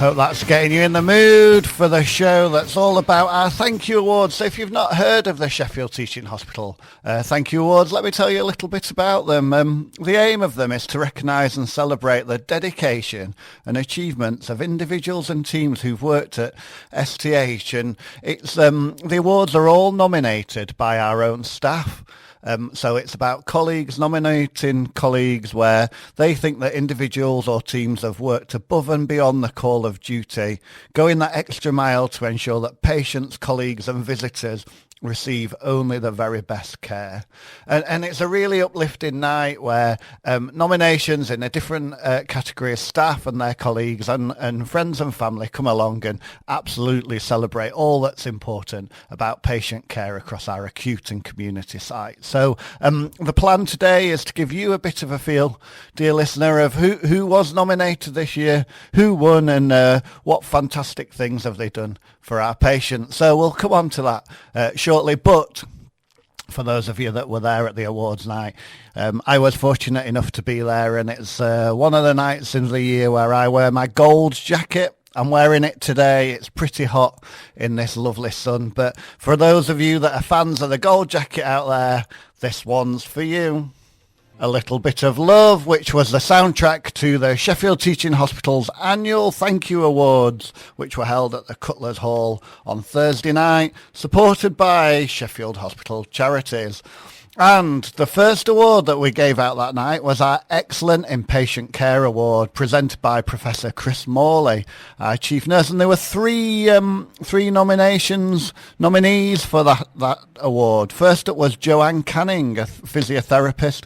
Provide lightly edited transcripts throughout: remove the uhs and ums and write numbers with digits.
Hope that's getting you in the mood for the show that's all about our Thank You Awards. So if you've not heard of the Sheffield Teaching Hospital Thank You Awards, let me tell you a little bit about them. The aim of them is to recognise and celebrate the dedication and achievements of individuals and teams who've worked at STH. And it's the awards are all nominated by our own staff. So it's about colleagues nominating colleagues where they think that individuals or teams have worked above and beyond the call of duty, going that extra mile to ensure that patients, colleagues and visitors receive only the very best care. And it's a really uplifting night where nominations in a different category of staff and their colleagues and friends and family come along and absolutely celebrate all that's important about patient care across our acute and community sites. So the plan today is to give you a bit of a feel, dear listener, of who was nominated this year, who won, and what fantastic things have they done for our patients. So we'll come on to that shortly, but for those of you that were there at the awards night, I was fortunate enough to be there, and it's one of the nights in the year where I wear my gold jacket. I'm wearing it today. It's pretty hot in this lovely sun, but for those of you that are fans of the gold jacket out there, this one's for you. A Little Bit of Love, which was the soundtrack to the Sheffield Teaching Hospital's annual Thank You Awards, which were held at the Cutlers Hall on Thursday night, supported by Sheffield Hospital Charities. And the first award that we gave out that night was our Excellent in Patient Care Award, presented by Professor Chris Morley, our Chief Nurse. And there were three nominees for that award. First it was Joanne Canning, a physiotherapist,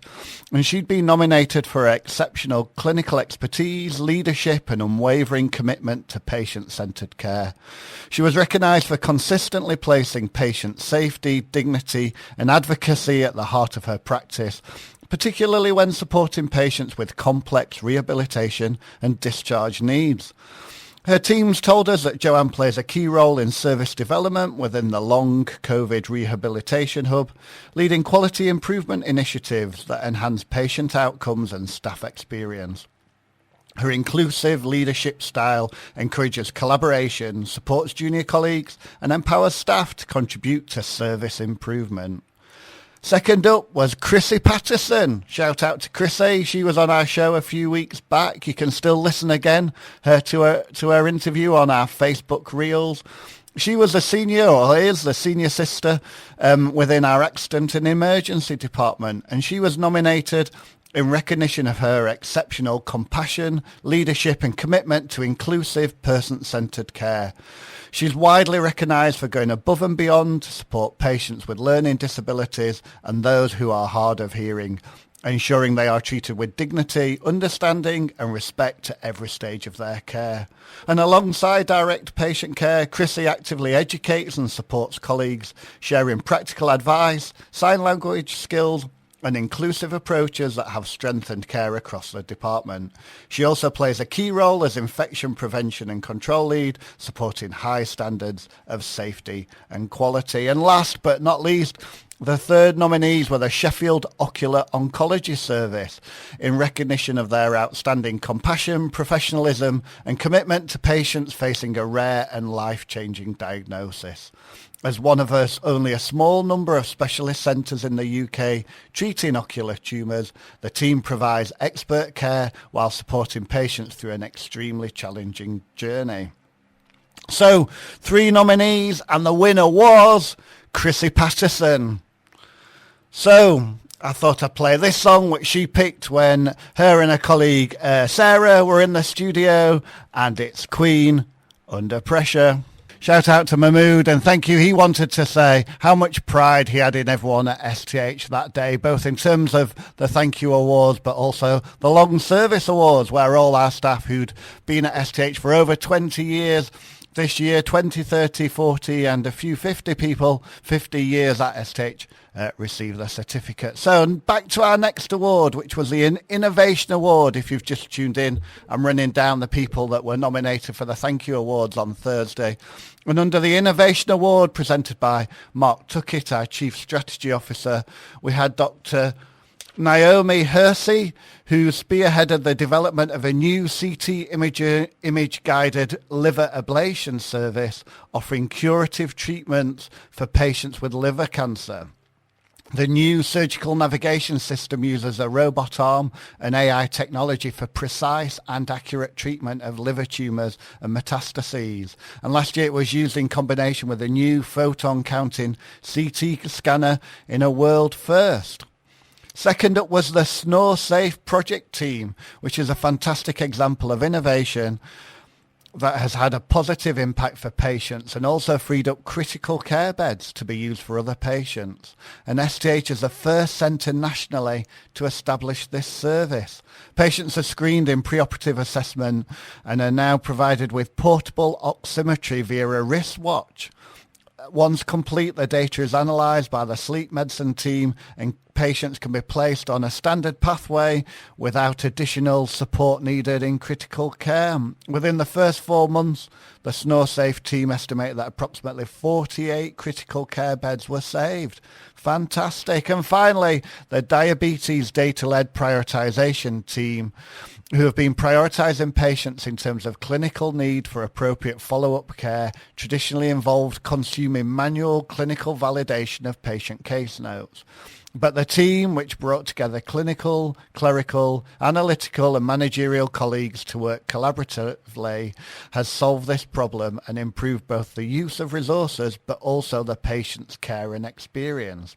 and she'd been nominated for exceptional clinical expertise, leadership and unwavering commitment to patient-centred care. She was recognised for consistently placing patient safety, dignity and advocacy at the heart of her practice, particularly when supporting patients with complex rehabilitation and discharge needs. Her teams told us that Joanne plays a key role in service development within the Long COVID Rehabilitation Hub, leading quality improvement initiatives that enhance patient outcomes and staff experience. Her inclusive leadership style encourages collaboration, supports junior colleagues and empowers staff to contribute to service improvement. Second up was Chrissy Patterson. Shout out to Chrissy. She was on our show a few weeks back. You can still listen again to her interview on our Facebook Reels. She was is the senior sister within our accident and emergency department, and she was nominated in recognition of her exceptional compassion, leadership and commitment to inclusive, person-centred care. She's widely recognised for going above and beyond to support patients with learning disabilities and those who are hard of hearing, ensuring they are treated with dignity, understanding and respect at every stage of their care. And alongside direct patient care, Chrissy actively educates and supports colleagues, sharing practical advice, sign language skills and inclusive approaches that have strengthened care across the department. She also plays a key role as infection prevention and control lead, supporting high standards of safety and quality. And last but not least, the third nominees were the Sheffield Ocular Oncology Service, in recognition of their outstanding compassion, professionalism and commitment to patients facing a rare and life-changing diagnosis. As one of us, only a small number of specialist centres in the UK treating ocular tumours, the team provides expert care while supporting patients through an extremely challenging journey. So, 3 nominees, and the winner was Chrissy Patterson. So, I thought I'd play this song, which she picked when her and her colleague Sarah were in the studio, and it's Queen, Under Pressure. Shout out to Mahmood, and thank you. He wanted to say how much pride he had in everyone at STH that day, both in terms of the Thank You Awards, but also the Long Service Awards, where all our staff who'd been at STH for over 20 years, this year 20, 30, 40 and a few 50 people, 50 years at STH, received the certificate. So back to our next award, which was the Innovation Award. If you've just tuned in, I'm running down the people that were nominated for the Thank You Awards on Thursday. And under the Innovation Award, presented by Mark Tuckett, our Chief Strategy Officer, we had Dr. Naomi Hersey, who spearheaded the development of a new CT image-guided liver ablation service offering curative treatments for patients with liver cancer. The new surgical navigation system uses a robot arm and AI technology for precise and accurate treatment of liver tumours and metastases. And last year it was used in combination with a new photon counting CT scanner in a world first. Second up was the Snore Safe project team, which is a fantastic example of innovation that has had a positive impact for patients and also freed up critical care beds to be used for other patients. And STH is the first centre nationally to establish this service. Patients are screened in preoperative assessment and are now provided with portable oximetry via a wristwatch. Once complete, the data is analysed by the sleep medicine team and patients can be placed on a standard pathway without additional support needed in critical care. Within the first 4 months, the SnoreSafe team estimated that approximately 48 critical care beds were saved. Fantastic. And finally, the diabetes data-led prioritisation team, who have been prioritising patients in terms of clinical need for appropriate follow-up care, traditionally involved consuming manual clinical validation of patient case notes. But the team, which brought together clinical, clerical, analytical and managerial colleagues to work collaboratively, has solved this problem and improved both the use of resources but also the patient's care and experience.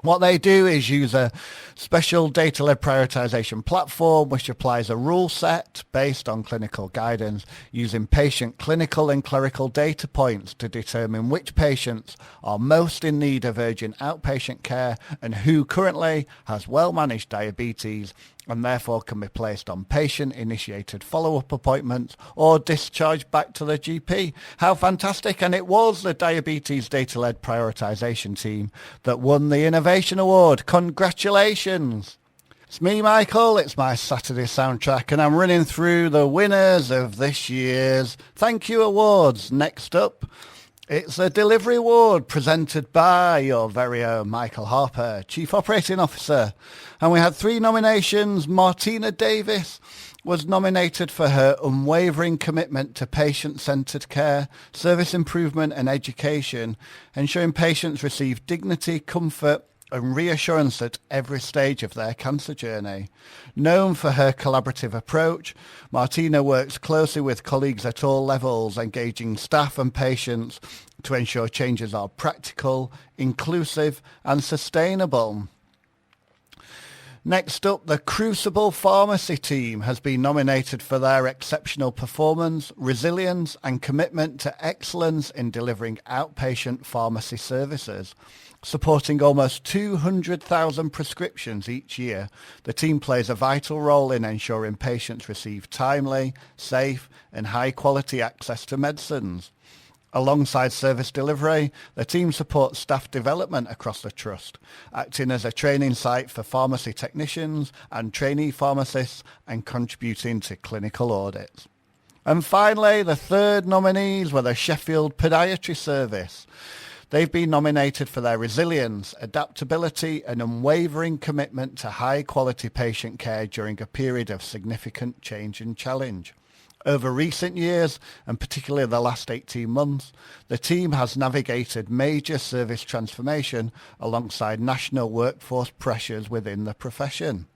What they do is use a special data-led prioritization platform which applies a rule set based on clinical guidance using patient clinical and clerical data points to determine which patients are most in need of urgent outpatient care and who currently has well-managed diabetes and therefore can be placed on patient-initiated follow-up appointments or discharged back to the GP. How fantastic. And it was the Diabetes Data-Led Prioritisation team that won the Innovation Award. Congratulations. It's me, Michael. It's my Saturday soundtrack and I'm running through the winners of this year's Thank You Awards. Next up, it's a delivery award presented by your very own Michael Harper, Chief Operating Officer. And we had 3 nominations. Martina Davis was nominated for her unwavering commitment to patient-centred care, service improvement and education, ensuring patients receive dignity, comfort and reassurance at every stage of their cancer journey. Known for her collaborative approach, Martina works closely with colleagues at all levels, engaging staff and patients to ensure changes are practical, inclusive and sustainable. Next up, the Crucible Pharmacy team has been nominated for their exceptional performance, resilience and commitment to excellence in delivering outpatient pharmacy services. Supporting almost 200,000 prescriptions each year, the team plays a vital role in ensuring patients receive timely, safe and high-quality access to medicines. Alongside service delivery, the team supports staff development across the trust, acting as a training site for pharmacy technicians and trainee pharmacists and contributing to clinical audits. And finally, the 3rd nominees were the Sheffield Podiatry Service. They've been nominated for their resilience, adaptability and unwavering commitment to high-quality patient care during a period of significant change and challenge. Over recent years, and particularly the last 18 months, the team has navigated major service transformation alongside national workforce pressures within the profession.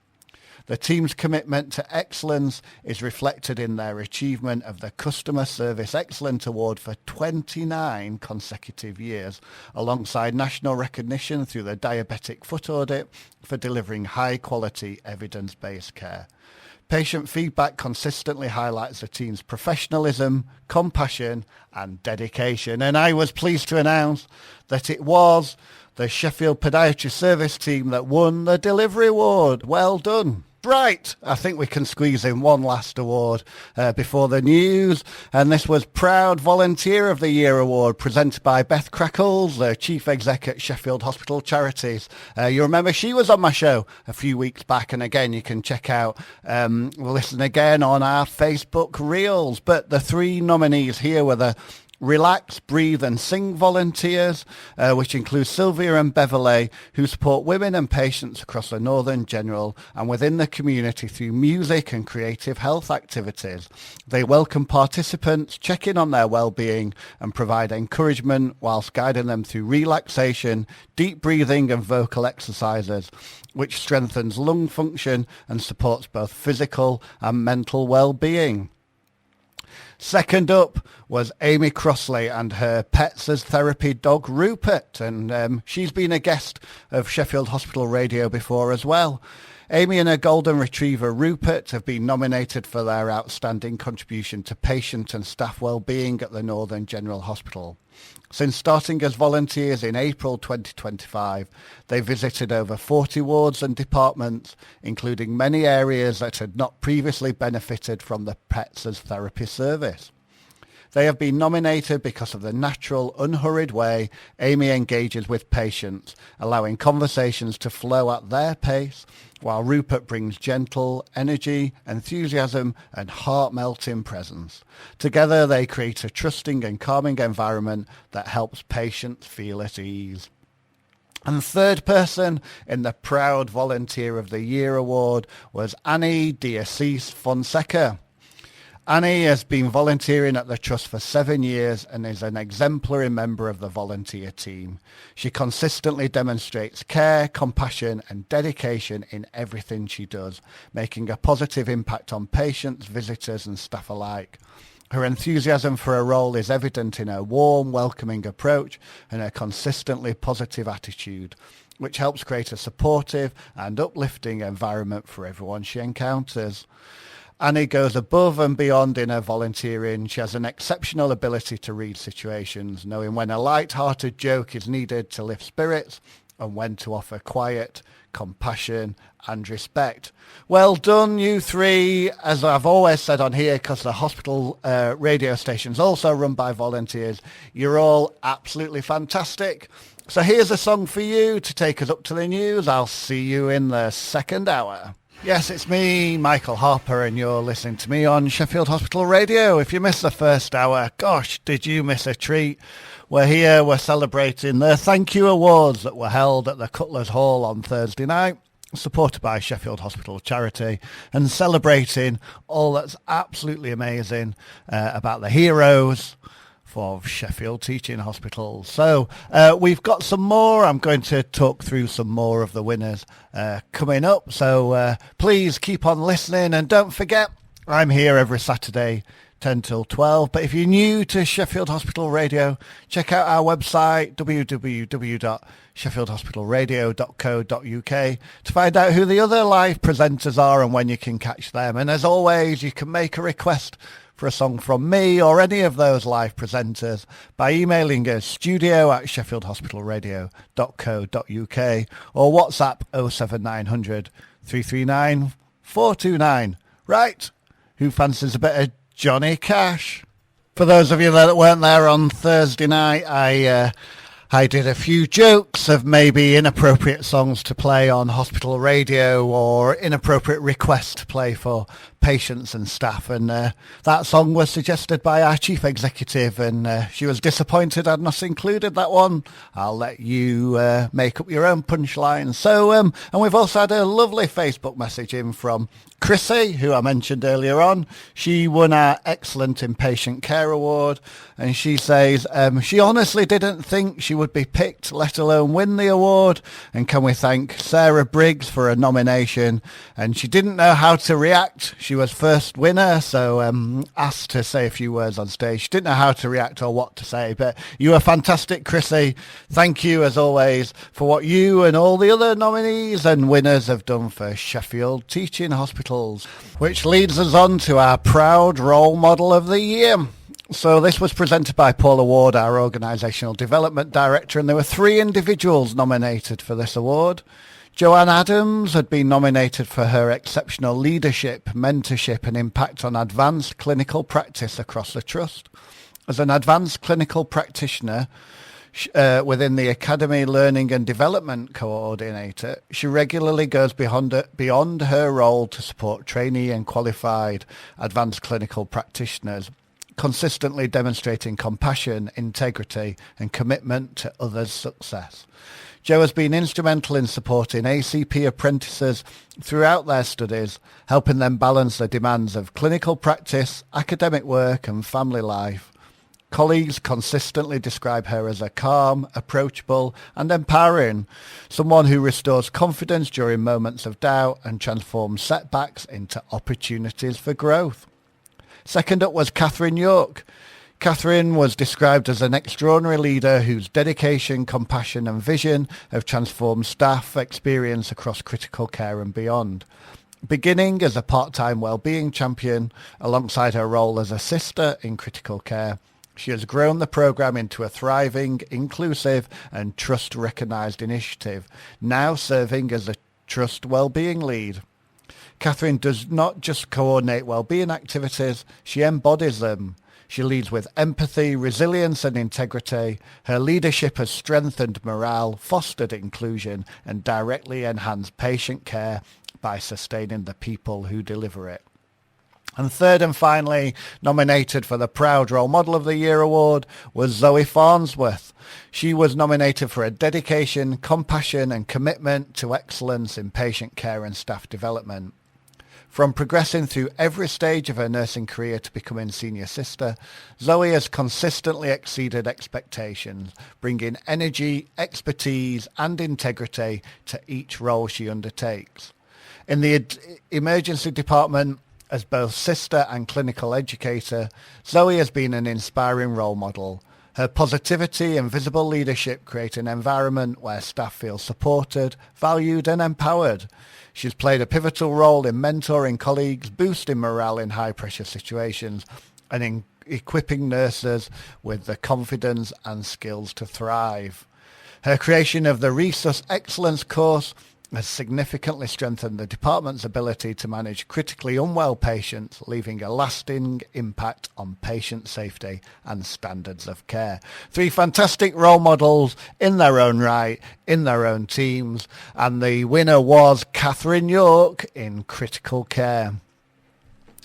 The team's commitment to excellence is reflected in their achievement of the Customer Service Excellence Award for 29 consecutive years, alongside national recognition through the Diabetic Foot Audit for delivering high-quality evidence-based care. Patient feedback consistently highlights the team's professionalism, compassion and dedication. And I was pleased to announce that it was the Sheffield Podiatry Service team that won the Delivery Award. Well done. Right, I think we can squeeze in one last award before the news, and this was Proud Volunteer of the Year Award presented by Beth Crackles, the Chief Exec at Sheffield Hospital Charities. You remember she was on my show a few weeks back, and again you can check out, listen again on our Facebook Reels. But the 3 nominees here were the Relax, Breathe and Sing volunteers, which include Sylvia and Beverley, who support women and patients across the Northern General and within the community through music and creative health activities. They welcome participants, check in on their well-being and provide encouragement whilst guiding them through relaxation, deep breathing and vocal exercises, which strengthens lung function and supports both physical and mental well-being. Second up was Amy Crossley and her Pets as Therapy dog Rupert, and she's been a guest of Sheffield Hospital Radio before as well. Amy and her golden retriever Rupert have been nominated for their outstanding contribution to patient and staff well-being at the Northern General Hospital. Since starting as volunteers in April 2025, they visited over 40 wards and departments, including many areas that had not previously benefited from the Pets as Therapy service. They have been nominated because of the natural, unhurried way Amy engages with patients, allowing conversations to flow at their pace, while Rupert brings gentle energy, enthusiasm and heart-melting presence. Together they create a trusting and calming environment that helps patients feel at ease. And third person in the Proud Volunteer of the Year award was Annie Diacis Fonseca. Annie has been volunteering at the Trust for 7 years and is an exemplary member of the volunteer team. She consistently demonstrates care, compassion and dedication in everything she does, making a positive impact on patients, visitors and staff alike. Her enthusiasm for her role is evident in her warm, welcoming approach and her consistently positive attitude, which helps create a supportive and uplifting environment for everyone she encounters. Annie goes above and beyond in her volunteering. She has an exceptional ability to read situations, knowing when a light-hearted joke is needed to lift spirits and when to offer quiet, compassion and respect. Well done, you three. As I've always said on here, because the hospital radio station's also run by volunteers, you're all absolutely fantastic. So here's a song for you to take us up to the news. I'll see you in the second hour. Yes, it's me, Michael Harper, and you're listening to me on Sheffield Hospital Radio. If you missed the first hour, gosh, did you miss a treat? We're here, we're celebrating the thank you awards that were held at the Cutlers Hall on Thursday night, supported by Sheffield Hospital Charity, and celebrating all that's absolutely amazing about the heroes for Sheffield Teaching Hospital. So we've got some more. I'm going to talk through some more of the winners coming up. So please keep on listening. And don't forget, I'm here every Saturday, 10 till 12. But if you're new to Sheffield Hospital Radio, check out our website, www.sheffieldhospitalradio.co.uk, to find out who the other live presenters are and when you can catch them. And as always, you can make a request for a song from me or any of those live presenters by emailing us studio@sheffieldhospitalradio.co.uk or WhatsApp 07900 339 429. Right, who fancies a bit of Johnny Cash? For those of you that weren't there on Thursday night, I did a few jokes of maybe inappropriate songs to play on hospital radio or inappropriate requests to play for patients and staff, and that song was suggested by our chief executive, and she was disappointed I'd not included that one. I'll let you make up your own punchline. So and we've also had a lovely Facebook message in from Chrissy, who I mentioned earlier on. She won our Excellent Inpatient Care Award, and she says she honestly didn't think she would be picked, let alone win the award, and can we thank Sarah Briggs for a nomination, and she didn't know how to react. She was first winner, so asked to say a few words on stage. She didn't know how to react or what to say, but you were fantastic, Chrissy. Thank you, as always, for what you and all the other nominees and winners have done for Sheffield Teaching Hospitals, which leads us on to our proud role model of the year. So this was presented by Paula Ward, our Organisational Development Director, and there were 3 individuals nominated for this award. Joanne Adams had been nominated for her exceptional leadership, mentorship and impact on advanced clinical practice across the Trust. As an advanced clinical practitioner within the Academy Learning and Development Coordinator, she regularly goes beyond her role to support trainee and qualified advanced clinical practitioners, consistently demonstrating compassion, integrity and commitment to others' success. Jo has been instrumental in supporting ACP apprentices throughout their studies, helping them balance the demands of clinical practice, academic work and family life. Colleagues consistently describe her as a calm, approachable and empowering, someone who restores confidence during moments of doubt and transforms setbacks into opportunities for growth. Second up was Catherine York. Catherine was described as an extraordinary leader whose dedication, compassion and vision have transformed staff experience across critical care and beyond. Beginning as a part-time wellbeing champion alongside her role as a sister in critical care, she has grown the programme into a thriving, inclusive and trust-recognised initiative, now serving as a trust wellbeing lead. Catherine does not just coordinate wellbeing activities, she embodies them. She leads with empathy, resilience and integrity. Her leadership has strengthened morale, fostered inclusion and directly enhanced patient care by sustaining the people who deliver it. And third and finally, nominated for the Proud Role Model of the Year award was Zoe Farnsworth. She was nominated for her dedication, compassion and commitment to excellence in patient care and staff development. From progressing through every stage of her nursing career to becoming senior sister, Zoe has consistently exceeded expectations, bringing energy, expertise and integrity to each role she undertakes. In the emergency department, as both sister and clinical educator, Zoe has been an inspiring role model. Her positivity and visible leadership create an environment where staff feel supported, valued and empowered. She's played a pivotal role in mentoring colleagues, boosting morale in high-pressure situations, and in equipping nurses with the confidence and skills to thrive. Her creation of the Resus Excellence course has significantly strengthened the department's ability to manage critically unwell patients, leaving a lasting impact on patient safety and standards of care. Three fantastic role models in their own right, in their own teams, and the winner was Catherine York in critical care.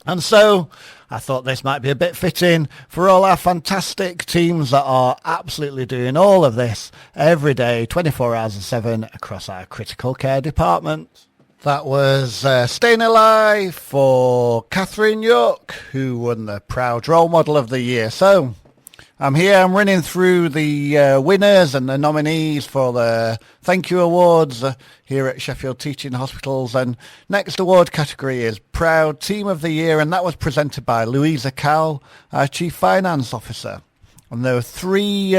And so I thought this might be a bit fitting for all our fantastic teams that are absolutely doing all of this every day, 24 hours a 7 across our critical care department. That was Staying Alive for Catherine York, who won the Proud Role Model of the Year. So I'm running through the winners and the nominees for the Thank You Awards here at Sheffield Teaching Hospitals. And next award category is Proud Team of the Year, and that was presented by Louisa Cowell, our Chief Finance Officer. And there were three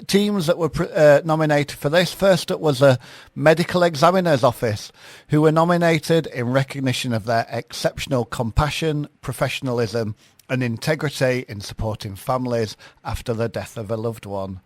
teams that were nominated for this. First up was a Medical Examiner's Office, who were nominated in recognition of their exceptional compassion, professionalism and integrity in supporting families after the death of a loved one.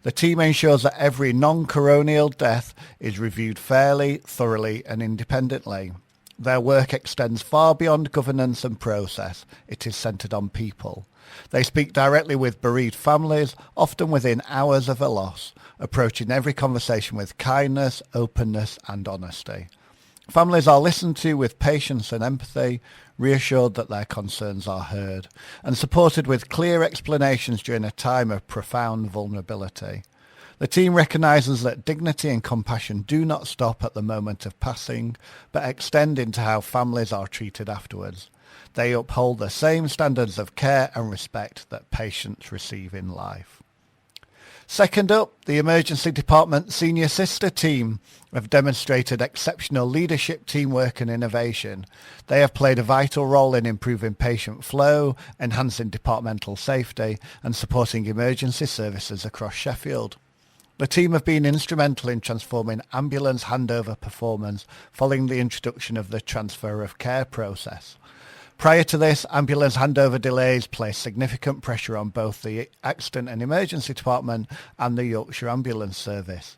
The team ensures that every non-coronial death is reviewed fairly, thoroughly and independently. Their work extends far beyond governance and process. It is centred on people. They speak directly with bereaved families, often within hours of a loss, approaching every conversation with kindness, openness and honesty. Families are listened to with patience and empathy, reassured that their concerns are heard, and supported with clear explanations during a time of profound vulnerability. The team recognises that dignity and compassion do not stop at the moment of passing, but extend into how families are treated afterwards. They uphold the same standards of care and respect that patients receive in life. Second up, the Emergency Department Senior Sister Team have demonstrated exceptional leadership, teamwork and innovation. They have played a vital role in improving patient flow, enhancing departmental safety and supporting emergency services across Sheffield. The team have been instrumental in transforming ambulance handover performance following the introduction of the transfer of care process. Prior to this, ambulance handover delays placed significant pressure on both the Accident and Emergency Department and the Yorkshire Ambulance Service.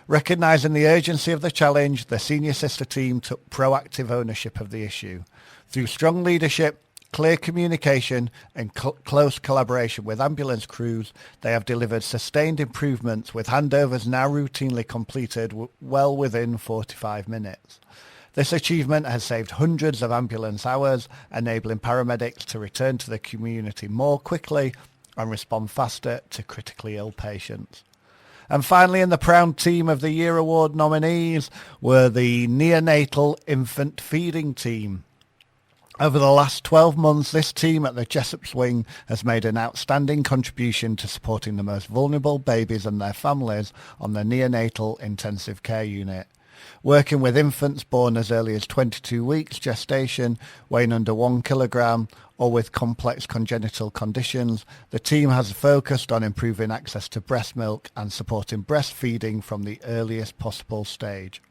Recognising the urgency of the challenge, the Senior Sister team took proactive ownership of the issue. Through strong leadership, clear communication and close collaboration with ambulance crews, they have delivered sustained improvements, with handovers now routinely completed well within 45 minutes. This achievement has saved hundreds of ambulance hours, enabling paramedics to return to the community more quickly and respond faster to critically ill patients. And finally, in the Proud Team of the Year Award nominees were the Neonatal Infant Feeding Team. Over the last 12 months, this team at the Jessops Wing has made an outstanding contribution to supporting the most vulnerable babies and their families on the neonatal intensive care unit. Working with infants born as early as 22 weeks gestation, weighing under 1 kilogram, or with complex congenital conditions, the team has focused on improving access to breast milk and supporting breastfeeding from the earliest possible stage.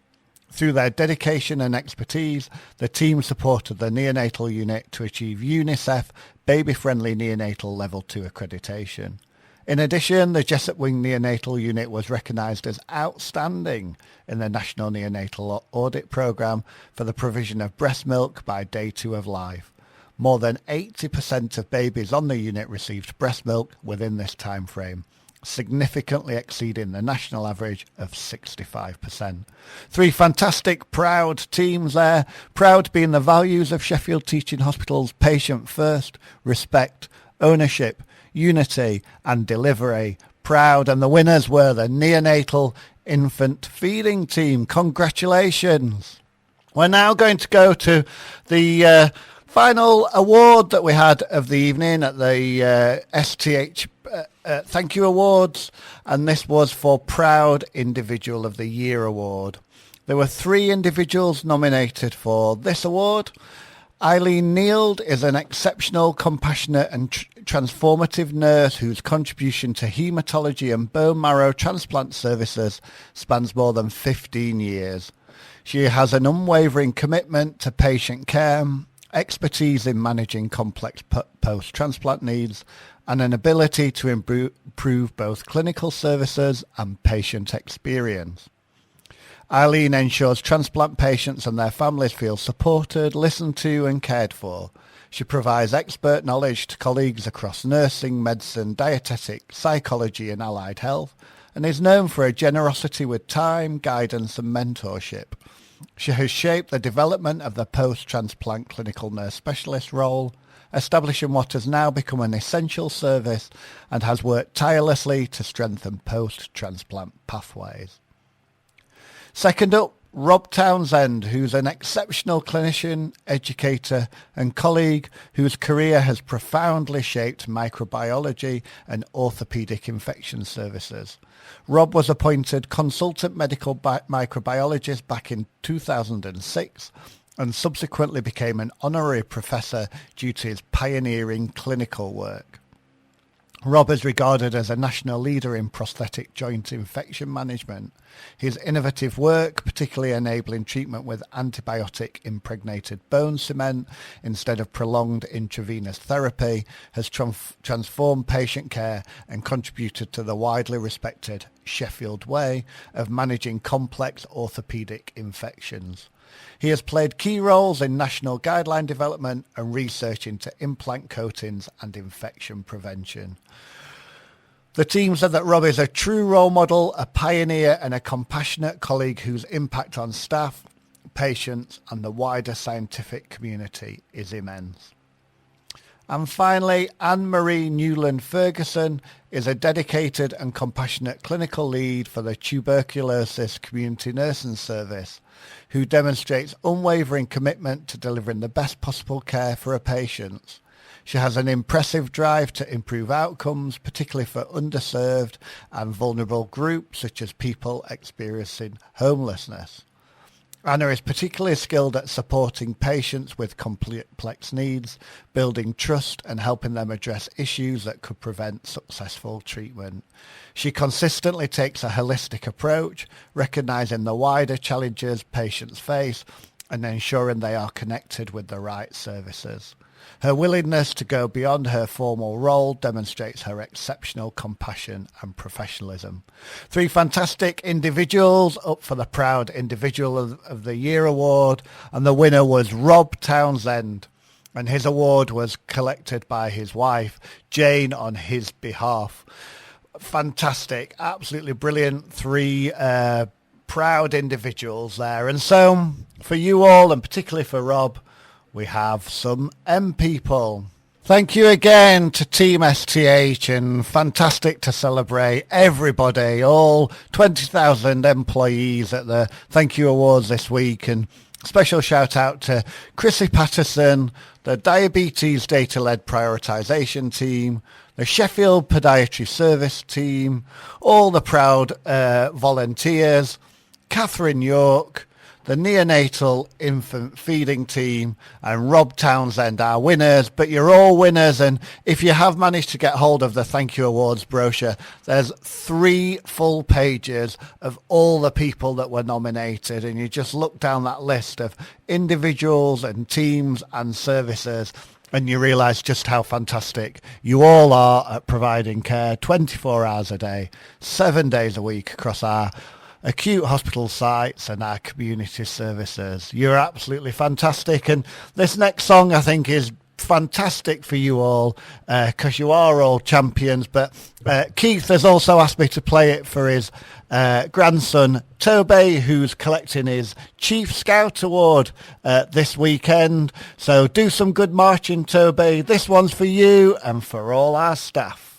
Through their dedication and expertise, the team supported the neonatal unit to achieve UNICEF Baby-Friendly Neonatal Level 2 accreditation. In addition, the Jessup Wing Neonatal Unit was recognised as outstanding in the National Neonatal Audit Programme for the provision of breast milk by day 2 of life. More than 80% of babies on the unit received breast milk within this time frame, significantly exceeding the national average of 65%. 3 fantastic proud teams there. Proud being the values of Sheffield Teaching Hospital's patient first, respect, ownership, unity and delivery. Proud, and the winners were the Neonatal Infant Feeding Team. Congratulations. We're now going to go to the final award that we had of the evening at the STH Thank You Awards, and this was for Proud Individual of the Year Award. There were 3 individuals nominated for this award. Eileen Neild is an exceptional, compassionate and transformative nurse whose contribution to haematology and bone marrow transplant services spans more than 15 years. She has an unwavering commitment to patient care, expertise in managing complex post-transplant needs, and an ability to improve both clinical services and patient experience. Eileen ensures transplant patients and their families feel supported, listened to and cared for. She provides expert knowledge to colleagues across nursing, medicine, dietetic, psychology and allied health, and is known for her generosity with time, guidance and mentorship. She has shaped the development of the post-transplant clinical nurse specialist role, establishing what has now become an essential service, and has worked tirelessly to strengthen post-transplant pathways. Second up, Rob Townsend, who's an exceptional clinician, educator and colleague whose career has profoundly shaped microbiology and orthopaedic infection services. Rob was appointed consultant medical microbiologist back in 2006 and subsequently became an honorary professor due to his pioneering clinical work. Rob is regarded as a national leader in prosthetic joint infection management. His innovative work, particularly enabling treatment with antibiotic-impregnated bone cement instead of prolonged intravenous therapy, has transformed patient care and contributed to the widely respected Sheffield way of managing complex orthopaedic infections. He has played key roles in national guideline development and research into implant coatings and infection prevention. The team said that Rob is a true role model, a pioneer and a compassionate colleague whose impact on staff, patients and the wider scientific community is immense. And finally, Anne-Marie Newland-Ferguson is a dedicated and compassionate clinical lead for the Tuberculosis Community Nursing Service, who demonstrates unwavering commitment to delivering the best possible care for her patients. She has an impressive drive to improve outcomes, particularly for underserved and vulnerable groups such as people experiencing homelessness. Anna is particularly skilled at supporting patients with complex needs, building trust and helping them address issues that could prevent successful treatment. She consistently takes a holistic approach, recognising the wider challenges patients face and ensuring they are connected with the right services. Her willingness to go beyond her formal role demonstrates her exceptional compassion and professionalism. 3 fantastic individuals up for the Proud Individual of the Year Award, and the winner was Rob Townsend, and his award was collected by his wife, Jane, on his behalf. Fantastic, absolutely brilliant 3 proud individuals there. And so for you all, and particularly for Rob, we have some M people. Thank you again to Team STH, and fantastic to celebrate everybody, all 20,000 employees at the Thank You Awards this week. And special shout out to Chrissy Patterson, the Diabetes Data-Led Prioritisation Team, the Sheffield Podiatry Service Team, all the proud volunteers, Catherine York, the Neonatal Infant Feeding Team, and Rob Townsend, our winners. But you're all winners, and if you have managed to get hold of the Thank You Awards brochure, there's 3 full pages of all the people that were nominated, and you just look down that list of individuals and teams and services, and you realise just how fantastic you all are at providing care 24 hours a day, 7 days a week across our acute hospital sites and our community services. You're absolutely fantastic, and this next song I think is fantastic for you all because you are all champions. But Keith has also asked me to play it for his grandson Toby, who's collecting his Chief Scout Award this weekend. So do some good marching, Toby. This one's for you and for all our staff.